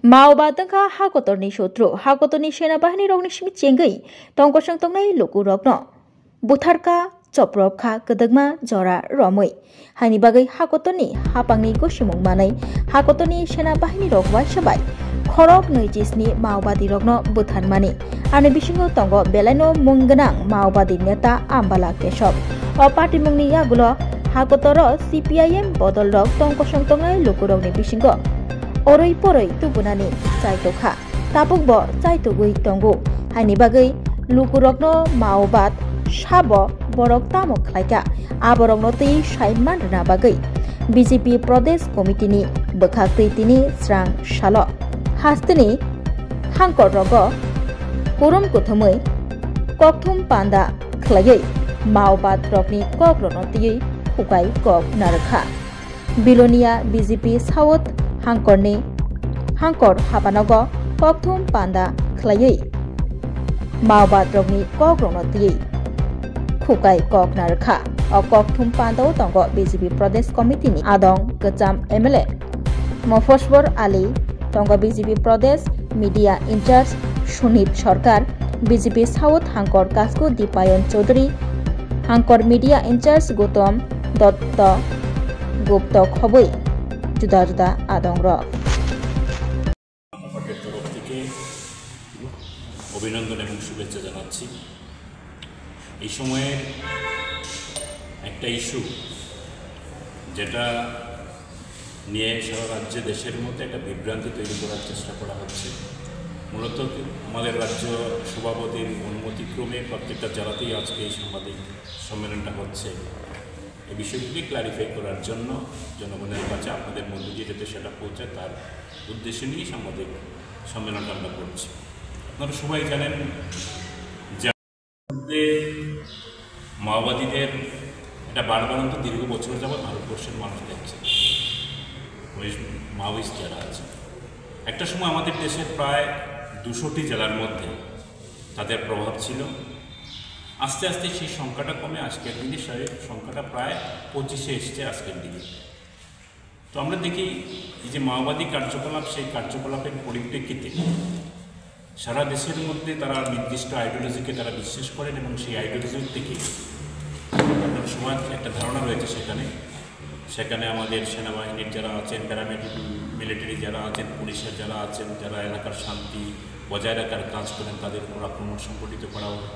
माओवादका हाकोतरनि शत्रु हाकोतरनि सेनाबाहिनी रगनि सिमि चेंगै तंगसं तंगनाय लुकु रगनो बुथारका चप्रबखा गदगमा जरा रमै हानि बागै हाकोतरनि हापांनि गसिमुं मानै हाकोतरनि सेनाबाहिनी रग वाइसाबाय खरक नैजिस्नि माओवादी रगनो बुथारमानि आनि बिसिङो तंग बेलायनो मुंगोनां माओवादी नेता आम्बाला केशव अ पार्टी मुंनि यागुलो हाकोतर CPIM बदल रग तंगसं तंगनाय लुकु रगनि बिसिङो ओरै परै तुबुनानि चाइतोखा तापुकबो चाइतोगुइ तंगु हानि बागै लुकुरगनो माओवाद साबो बरक तामो खलायका आबरगनो तै साइमान रना बागै BJP प्रदेश कमिटिनि बखाक्तै तिनि स्रां सालो हास्तिनि हांकर रग कुरुम कुथमै ककथुम पान्दा खलायै माओवाद रगनि ककरनो तै खुगाय कक नारखा बिलोनिया BJP साउथ हांकर हाबानग ककथुम पान्दा खलायै माओवाद रगनि ककरनो तै खुगाय कक नारखा अ ककथुम पान्दाव तंग BJP प्रदेश कमिटिनि आदं गचाम MLA मफस्वर आली तंग BJP प्रदेश media incharge Sunit Sarkar BJP south हांकर कास्को दीपायन चौधरी हांकर मीडिया इंचार्ज गौतम दत्त गुप्त खबै जुदा जुदा आदं र অভিনন্দন এবং শুভেচ্ছা জানাচ্ছি। এই সময়ে একটা ইস্যু যেটা নিয়ে সারা রাজ্যে দেশের মধ্যে একটা বিভ্রান্তি তৈরি করার চেষ্টা করা হচ্ছে। মূলত আমাদের রাজ্য সভাপতির অনুমতিক্রমে প্রত্যেকটা জেলাতেই আজকে এই সাংবাদিক সম্মেলনটা হচ্ছে। এই বিষয়গুলি ক্লারিফাই করার জন্য জনগণের কাছে আপনাদের মধ্য দিয়ে যাতে সেটা পৌঁছায় তার উদ্দেশ্য নিয়ে সাংবাদিক সম্মেলনটা আমরা করছি। আপনারা সবাই জানেন যে মাওবাদীদের এটা বারবারন্ত দীর্ঘ বছর যাবৎ ভারতবর্ষের মানুষ দেখছে মাওয়িস্ট যারা আছে। একটা সময় আমাদের দেশের প্রায় 200টি জেলার মধ্যে তাদের প্রভাব ছিল। আস্তে আস্তে সেই সংখ্যাটা কমে আজকের দিনে সেই সংখ্যাটা প্রায় 25-এ এসছে আজকের দিনে। তো আমরা দেখি এই যে মাওবাদী কার্যকলাপ সেই কার্যকলাপের পরিপ্রেক্ষিতে সারা দেশের মধ্যে তারা নির্দিষ্ট আইডিওলজিকে তারা বিশ্বাস করেন এবং সেই আইডিওলজি থেকে আপনার সবার একটা ধারণা রয়েছে সেখানে আমাদের সেনাবাহিনীর যারা আছেন মিলিটারি যারা আছেন পুলিশের যারা আছেন যারা এলাকার শান্তি বজায় রাখার কাজ করেন তাদের উপর আক্রমণ সংগঠিত করা হয়,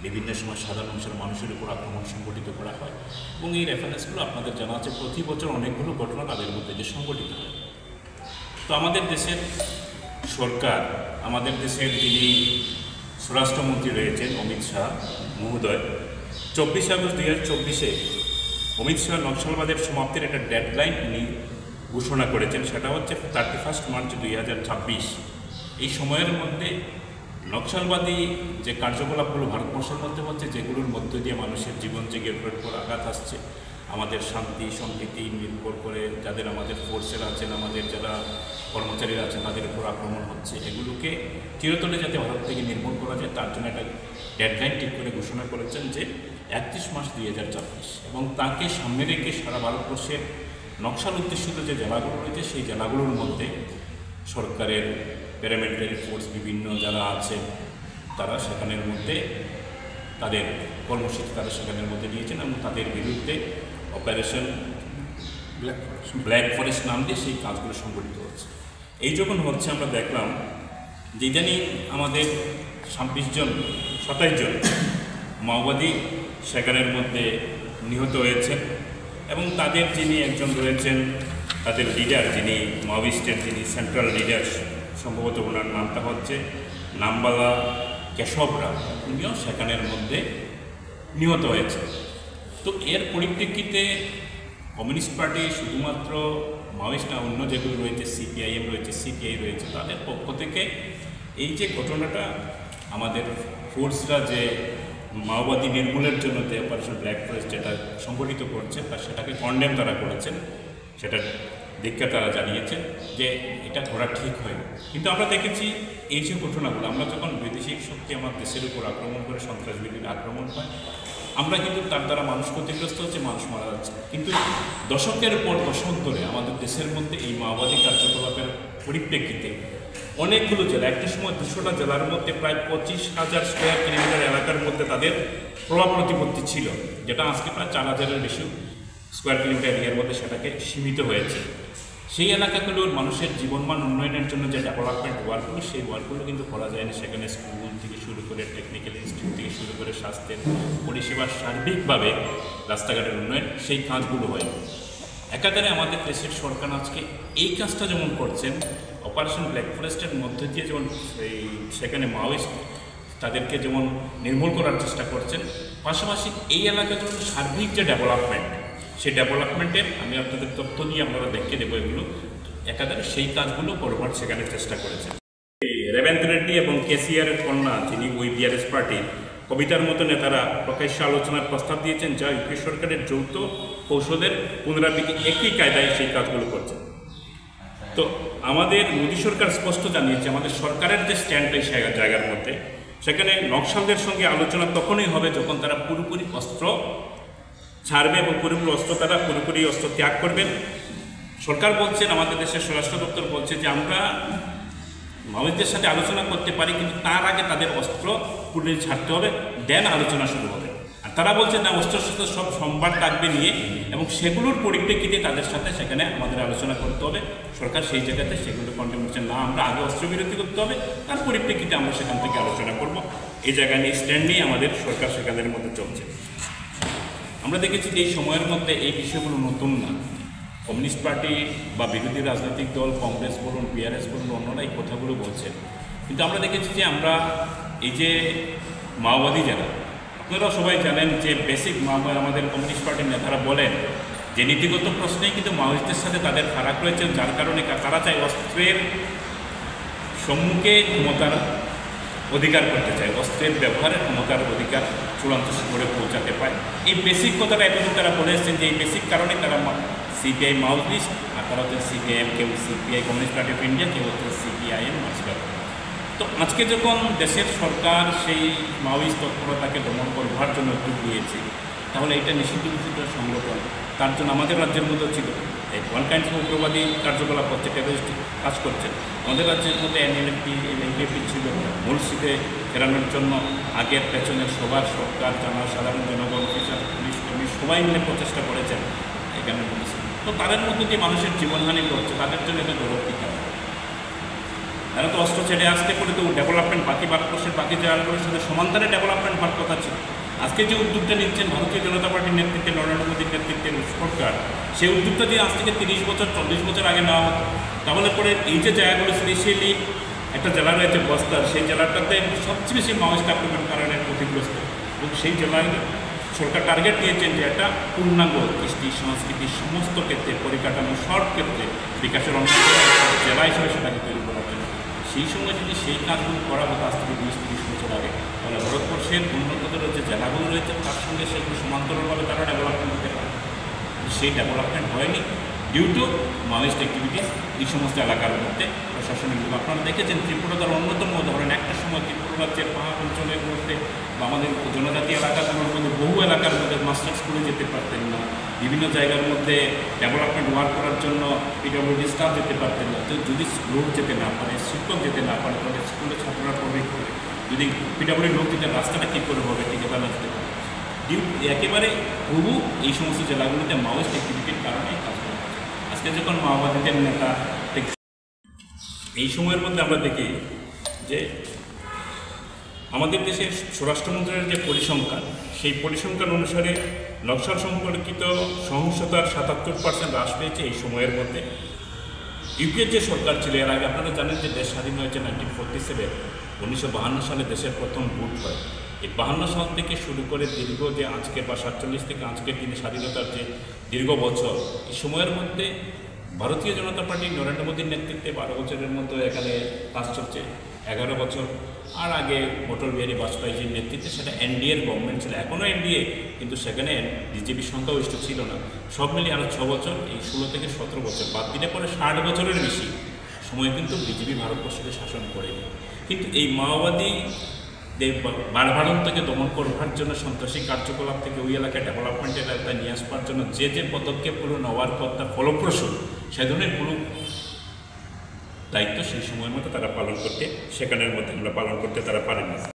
বিভিন্ন সময় সাধারণ মানুষের উপর আক্রমণ সংগঠিত করা হয় এবং এই রেফারেন্সগুলো আপনাদের জানা আছে। প্রতি বছর অনেকগুলো ঘটনা তাদের মধ্যে যে সংগঠিত হয়। তো আমাদের দেশের সরকার আমাদের দেশের যিনি স্বরাষ্ট্রমন্ত্রী রয়েছেন অমিত শাহ মহোদয় 24 আগস্ট 2024-এ অমিত শাহ নকশালবাদের সমাপ্তির একটা ডেডলাইন উনি ঘোষণা করেছেন। সেটা হচ্ছে 31 মার্চ 2026। এই সময়ের মধ্যে নকশালবাদী যে কার্যকলাপগুলো ভারতবর্ষের মধ্যে হচ্ছে যেগুলোর মধ্য দিয়ে মানুষের জীবন জেগের উপর আঘাত আসছে, আমাদের শান্তি সম্প্রীতি নির্ভর করে যাদের আমাদের ফোর্সের আছেন আমাদের যারা কর্মচারীরা আছেন তাদের উপর আক্রমণ হচ্ছে, এগুলোকে চিরতরে যাতে ভারত থেকে নির্মূল করা যায় তার জন্য একটা ডেডলাইন ঠিক করে ঘোষণা করেছেন যে 31 মার্চ 2026 এবং তাকে সামনে রেখে সারা ভারতবর্ষের নকশাল অধ্যুষিত যে জেলাগুলো রয়েছে সেই জেলাগুলোর মধ্যে সরকারের প্যারামিলিটারি ফোর্স বিভিন্ন যারা আছেন তারা সেখানের মধ্যে তাদের কর্মসূচি তারা সেখানের মধ্যে নিয়েছেন এবং তাদের বিরুদ্ধে অপারেশন ব্ল্যাক ফরেস্ট নাম দিয়ে সেই কাজগুলো সংগঠিত হচ্ছে। এই যখন হচ্ছে আমরা দেখলাম যে ইদানিং আমাদের 27 জন মাওবাদী সেখানের মধ্যে নিহত হয়েছেন এবং তাদের যিনি একজন রয়েছেন তাদের লিডার যিনি মাওয়িস্টের যিনি সেন্ট্রাল লিডার সম্ভবত ওনার নামটা হচ্ছে নাম্বালা কেশব রাও, উনিও সেখানের মধ্যে নিহত হয়েছে। তো এর পরিপ্রেক্ষিতে কমিউনিস্ট পার্টি শুধুমাত্র মাওয়িস্ট না অন্য যেগুলো রয়েছে CPIM রয়েছে CPI রয়েছে তাদের পক্ষ থেকে এই যে ঘটনাটা আমাদের ফোর্সরা যে মাওবাদী নির্মূলের জন্য যে অপারেশন ব্ল্যাক ফরেস্ট যেটা সংগঠিত করছে তা সেটাকে কন্ডেম তারা করেছেন, সেটার দীক্ষা তারা জানিয়েছেন যে এটা করা ঠিক হয়নি। কিন্তু আমরা দেখেছি এই যে ঘটনাগুলো আমরা যখন বৈদেশিক শক্তি আমার দেশের উপর আক্রমণ করে সন্ত্রাসবাদীর আক্রমণ হয় আমরা কিন্তু তার দ্বারা মানুষ ক্ষতিগ্রস্ত হচ্ছে, মানুষ মারা যাচ্ছে। কিন্তু দশকের পর দশক ধরে আমাদের দেশের মধ্যে এই মাওবাদী কার্যকলাপের পরিপ্রেক্ষিতে অনেকগুলো জেলা, একটা সময় 200টা জেলার মধ্যে প্রায় 25,000 স্কোয়ার কিলোমিটার এলাকার মধ্যে তাদের প্রভাব প্রতিপত্তি ছিল, যেটা আজকে প্রায় 4,000-এর বেশি স্কোয়ার কিলোমিটার এরিয়ার মধ্যে সেটাকে সীমিত হয়েছে। সেই এলাকাগুলোর মানুষের জীবনমান উন্নয়নের জন্য যে ডেভেলপমেন্ট ওয়ার্কগুলো, সেই ওয়ার্কগুলো কিন্তু করা যায়নি। সেখানে স্কুল থেকে শুরু করে টেকনিক্যাল ইনস্টিটিউট থেকে শুরু করে স্বাস্থ্যের পরিষেবার সার্বিকভাবে রাস্তাঘাটের উন্নয়ন, সেই কাজগুলো হয়। একাধারে আমাদের দেশের সরকার আজকে এই কাজটা যেমন করছেন, অপারেশন ব্ল্যাক ফরেস্টের মধ্যে দিয়ে যেমন সেখানে মাওয়িস্ট তাদেরকে যেমন নির্মূল করার চেষ্টা করছেন, পাশাপাশি এই এলাকাগুলোর সার্বিক যে ডেভেলপমেন্ট, সেই ডেভেলপমেন্টের আমি আপনাদের তথ্য দিয়ে আপনারা দেখিয়ে দেবো এগুলো। একাধারে সেই কাজগুলো করবার সেখানে চেষ্টা করেছেন। রেবন্ত রেড্ডি এবং কেসিআরের কন্যা, যিনি ওই বিআরএস পার্টির কবিতার মতো নেতারা প্রকাশ্য আলোচনার প্রস্তাব দিয়েছেন, যা ইউপি সরকারের যৌথ কৌশলের পুনরাবৃত্তি, একই কায়দায় সেই কাজগুলো করছে। তো আমাদের মোদী সরকার স্পষ্ট জানিয়েছে আমাদের সরকারের যে স্ট্যান্ড এই জায়গার মধ্যে, সেখানে নকশালদের সঙ্গে আলোচনা তখনই হবে যখন তারা পুরোপুরি অস্ত্র ছাড়বে এবং পুরোপুরি অস্ত্র ত্যাগ করবেন। সরকার বলছেন, আমাদের দেশের স্বরাষ্ট্র দপ্তর বলছে যে আমরা মাওয়িস্টদের সাথে আলোচনা করতে পারি, কিন্তু তার আগে তাদের অস্ত্র পুরোপুরি ছাড়তে হবে, দেন আলোচনা শুরু হবে। আর তারা বলছে না, অস্ত্র সব সংবাদ থাকবে নিয়ে এবং সেগুলোর পরিপ্রেক্ষিতে তাদের সাথে সেখানে আমাদের আলোচনা করতে হবে। সরকার সেই জায়গাতে সেগুলো কন্টেম করছে না, আমরা আগে অস্ত্রবিরতি করতে হবে, তার পরিপ্রেক্ষিতে আমরা সেখান থেকে আলোচনা করব। এই জায়গায় নিয়ে স্ট্যান্ড নিয়ে আমাদের সরকার সেখানের মধ্যে চলছে। আমরা দেখেছি যে এই সময়ের মধ্যে এই বিষয়গুলো নতুন না। কমিউনিস্ট পার্টি বা বিরোধী রাজনৈতিক দল, কংগ্রেস বলুন, বিআরএস বলুন, অন্যরা এই কথাগুলো বলছেন, কিন্তু আমরা দেখেছি যে আমরা এই যে মাওবাদী যারা, আপনারা সবাই জানেন যে বেসিক আমাদের কমিউনিস্ট পার্টির নেতারা বলেন যে নীতিগত প্রশ্নেই কিন্তু মাওয়িস্টদের সাথে তাদের ফারাক রয়েছে, যার কারণে তারা চায় অস্ত্রের সম্মুখে ক্ষমতার অধিকার করতে চায়, অস্ত্রের ব্যবহারের ক্ষমতার অধিকার চূড়ান্ত শিখরে পৌঁছাতে পায়। এই বেসিক কথাটা এতদিন তারা বলে এসেছেন যে এই বেসিক কারণে তারা সিপিআই মাওয়িস্ট, আর তারা হচ্ছে সিপিআইএম, কেউ CPI communist party of India, কেউ হচ্ছে সিপিআইএম মার্ক্সবাদী। তো আজকে যখন দেশের সরকার সেই মাওয়িস্ট তৎপরতাকে দমন করবার জন্য উদ্যোগ নিয়েছে, তাহলে এটা নিষিদ্ধ সংগঠন, তার জন্য আমাদের রাজ্যের মধ্যে ছিল এই ওয়ান কাইন্ড অফ উগ্রবাদী কার্যকলাপ হচ্ছে, টেররিস্ট কাজ করছেন। আমাদের রাজ্যের মধ্যে এনএলপি ছিল, মূল সিটে ফেরানোর জন্য আগের পেছনের সবার সরকার, সাধারণ জনগণ, অফিসার, পুলিশ কর্মী সবাই মিলে প্রচেষ্টা করেছেন এখানে বলেছে। তো তাদের মধ্যে যে মানুষের জীবনহানি ঘটছে, তাদের জন্য এটা গৌরব দিতে হবে। তারা তো অস্ত্র ছেড়ে আসতে করে তো ডেভেলপমেন্ট বাকি ভারতবর্ষের বাকি জায়গাগুলোর সাথে সমান্তরে ডেভেলপমেন্ট হওয়ার কথা ছিল। আজকে যে উদ্যোগটা নিচ্ছেন ভারতীয় জনতা পার্টির নেতৃত্বে, নরেন্দ্র মোদীর নেতৃত্বের সরকার, সেই উদ্যোগটা যে আজ থেকে 30 বছর 40 বছর আগে নেওয়া হতো, তাহলে পরে এই যে জায়গাগুলো, স্পেশালি একটা জেলা রয়েছে বস্তার, সেই জেলাটাতে সবচেয়ে বেশি মাওয়িস্ট আক্রমণ কারণে ক্ষতিগ্রস্ত, এবং সেই জেলায় সরকার টার্গেট নিয়েছেন যে একটা পূর্ণাঙ্গ কৃষ্টি সংস্কৃতির সমস্ত ক্ষেত্রে পরিকাঠামো সব ক্ষেত্রে বিকাশের অন্য জেলা হিসেবে সেটাকে তৈরি করার জন্য। সেই সময় যদি সেই কাজগুলো করা হতো আজ থেকে 20-30 বছর আগে, তাহলে ভারতবর্ষের উন্নততর যে জেলাগুলো রয়েছে তার সঙ্গে সেগুলো সমান্তরালভাবে তারা ডেভেলপমেন্ট হতে পারে। সেই ডেভেলপমেন্ট হয়নি ডিউ টু মাওয়িস্ট অ্যাক্টিভিটিস এই সমস্ত এলাকার মধ্যে প্রশাসনিক। আপনারা দেখেছেন ত্রিপুরার অন্যতম উদাহরণ, একটা সময় ত্রিপুরা রাজ্যের পাহাড় অঞ্চলের মধ্যে বা আমাদের জনজাতি এলাকাগুলোর মধ্যে বহু এলাকার মধ্যে মাস্টার স্কুলে যেতে পারতেন না, বিভিন্ন জায়গার মধ্যে ডেভেলপমেন্ট ওয়ার্ক করার জন্য পিডব্লিউডি স্টাফ যেতে পারতেন না। তো যদি লোক যেতে না পারে, শিক্ষক যেতে না পারে, তাহলে স্কুলে ছাত্ররা প্রবেশ করে যদি পিডব্লিউডি লোক যেতে রাস্তাটা কী করে হবে, ঠিকাদার আসতে পারে। একেবারে বহু এই সমস্ত জেলাগুলিতে মাওয়িস্ট অ্যাক্টিভিটির কারণে কাজ করে। আজকে যখন মাওবাদীদের নেতা এই সময়ের মধ্যে আমরা দেখি যে আমাদের দেশের স্বরাষ্ট্রমন্ত্রীর যে পরিসংখ্যান, সেই পরিসংখ্যান অনুসারে নকশাল সম্পর্কিত সহিংসতার 77% হ্রাস পেয়েছে এই সময়ের মধ্যে। ইউপিএর যে সরকার ছিল এর আগে, আপনারা জানেন যে দেশ স্বাধীন হয়েছে 1947, 1952 সালে দেশের প্রথম ভোট হয়। এই 52 সাল থেকে শুরু করে দীর্ঘ যে আজকের বা 47 থেকে আজকের দিনে স্বাধীনতার যে দীর্ঘ বছর, এই সময়ের মধ্যে ভারতীয় জনতা পার্টি নরেন্দ্র মোদীর নেতৃত্বে 12 বছরের মতো এখানে কাজ চলছে, 11 বছর। আর আগে অটল বিহারী বাজপেয়ীজির নেতৃত্বে সেটা এনডিএর গভর্নমেন্ট ছিল, এখনও এনডিএ, কিন্তু সেখানে বিজেপির সংখ্যাগরিষ্ঠ ছিল না। সব মিলিয়ে আরও 6 বছর, এই 16 থেকে 17 বছর বাদ দিলে পরে 60 বছরের বেশি সময় কিন্তু বিজেপি ভারতবর্ষকে শাসন করেনি। কিন্তু এই মাওবাদী বাড়বাড়ন্তকে দমন করবার জন্য, সন্ত্রাসী কার্যকলাপ থেকে ওই এলাকায় ডেভেলপমেন্টের একটা নিয়ে আসবার জন্য যে পদক্ষেপগুলো নেওয়ার পর তার ফলপ্রসূ, সে ধরনের কোনো দায়িত্ব সেই সময়ের মতো তারা পালন করতে, সেখানের মধ্যে আমরা পালন করতে তারা পারেনি।